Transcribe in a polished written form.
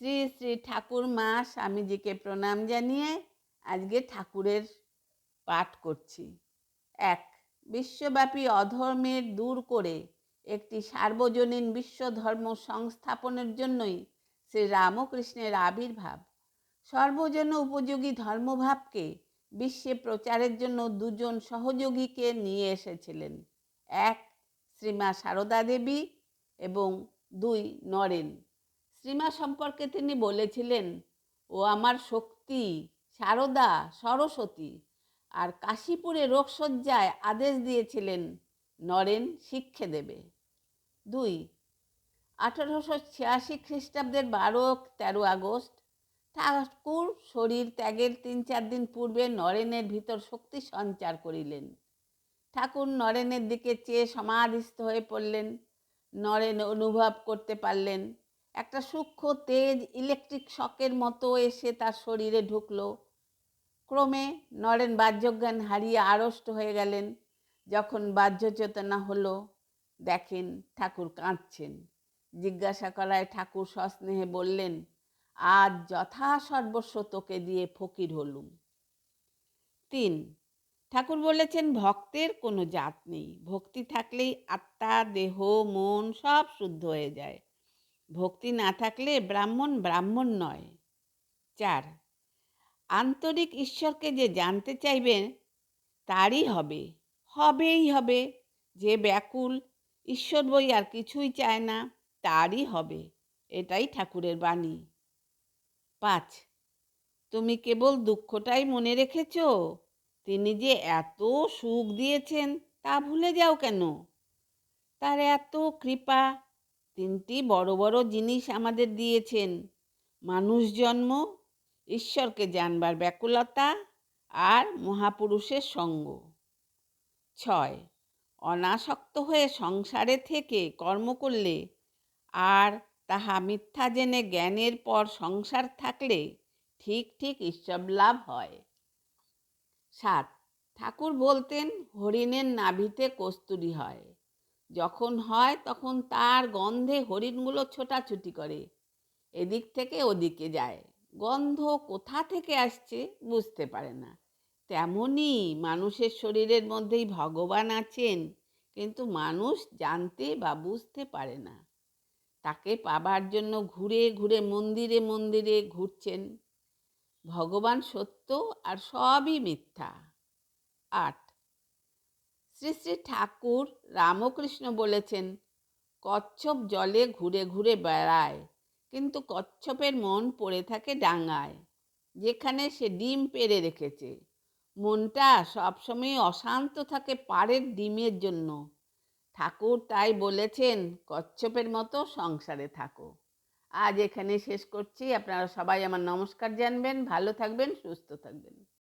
শ্রী শ্রী ঠাকুর মা স্বামীজিকে প্রণাম জানিয়ে আজকে ঠাকুরের পাঠ করছি। 1. বিশ্বব্যাপী অধর্মের দূর করে একটি সার্বজনীন বিশ্ব ধর্ম সংস্থাপনের জন্যই শ্রী রামকৃষ্ণের আবির্ভাব। সর্বজন উপযোগী ধর্মভাবকে বিশ্বে প্রচারের জন্য দুজন সহযোগীকে নিয়ে এসেছিলেন। 1. শ্রীমা সারদা দেবী এবং 2. নরেন। শ্রীমা সম্পর্কে তিনি বলেছিলেন, ও আমার শক্তি, সারদা, সরস্বতী। আর কাশীপুরে রোগশয্যায় আদেশ দিয়েছিলেন নরেন শিক্ষা দেবে। 2. 1886 খ্রিস্টাব্দের 12-13 আগস্ট ঠাকুর শরীর ত্যাগের 3-4 দিন পূর্বে নরেনের ভিতর শক্তি সঞ্চার করিলেন। ঠাকুর নরেনের দিকে চেয়ে সমাধিস্থ হয়ে পড়লেন। নরেন অনুভব করতে পারলেন একটা সূক্ষ্ম তেজ ইলেকট্রিক শকের মতো এসে তার শরীরে ঢুকলো। ক্রমে নরেন বাহ্যজ্ঞান হারিয়ে আড়ষ্ট হয়ে গেলেন। যখন বাহ্য চেতনা হলো, দেখেন ঠাকুর কাঁদছেন। জিজ্ঞাসা করায় ঠাকুর সস্নেহে বললেন, আজ যথা সর্বস্ব তোকে দিয়ে ফকির হলুম। 3. ঠাকুর বলেছেন, ভক্তের কোনো জাত নেই। ভক্তি থাকলেই আত্মা, দেহ, মন সব শুদ্ধ হয়ে যায়। ভক্তি না থাকলে ব্রাহ্মণ ব্রাহ্মণ নয়। 4. আন্তরিক ঈশ্বরকে যে জানতে চাইবেন তারই হবেই হবে। যে ব্যাকুল, ঈশ্বর বই আর কিছুই চায় না, তারই হবে। এটাই ঠাকুরের বাণী। 5. তুমি কেবল দুঃখটাই মনে রেখেছ, তিনি যে এত সুখ দিয়েছেন তা ভুলে যাও কেন? তার এত কৃপা। 3টি বড় বড় জিনিস আমাদের দিয়েছেন, মানুষ জন্ম, ঈশ্বরকে জানবার ব্যাকুলতা আর মহাপুরুষের সঙ্গ। 6. অনাসক্ত হয়ে সংসারে থেকে কর্ম করলে আর তাহা মিথ্যা জেনে জ্ঞানের পর সংসার থাকলে ঠিক ঠিক ঈশ্বর লাভ হয়। 7. ঠাকুর বলতেন, হরিণের নাভিতে কস্তুরী হয়। যখন হয় তখন তার গন্ধে হরিণগুলো ছোটাছুটি করে, এদিক থেকে ওদিকে যায়। গন্ধ কোথা থেকে আসছে বুঝতে পারে না। তেমনি মানুষের শরীরের মধ্যেই ভগবান আছেন, কিন্তু মানুষ জানতে বা বুঝতে পারে না। তাকে পাবার জন্য ঘুরে ঘুরে মন্দিরে মন্দিরে ঘুরছেন। ভগবান সত্য আর সবই মিথ্যা। 8. শ্রী শ্রী ঠাকুর রামকৃষ্ণ বলেছেন, কচ্ছপ জলে ঘুরে ঘুরে বেড়ায়, কিন্তু কচ্ছপের মন পড়ে থাকে ডাঙায়, যেখানে সে ডিম পেড়ে রেখেছে। মনটা সবসময় অশান্ত থাকে পাড়ের ডিমের জন্য। ঠাকুর তাই বলেছেন, কচ্ছপের মতো সংসারে থাকো। আজ এখানে শেষ করছি। আপনারা সবাই আমার নমস্কার জানবেন। ভালো থাকবেন, সুস্থ থাকবেন।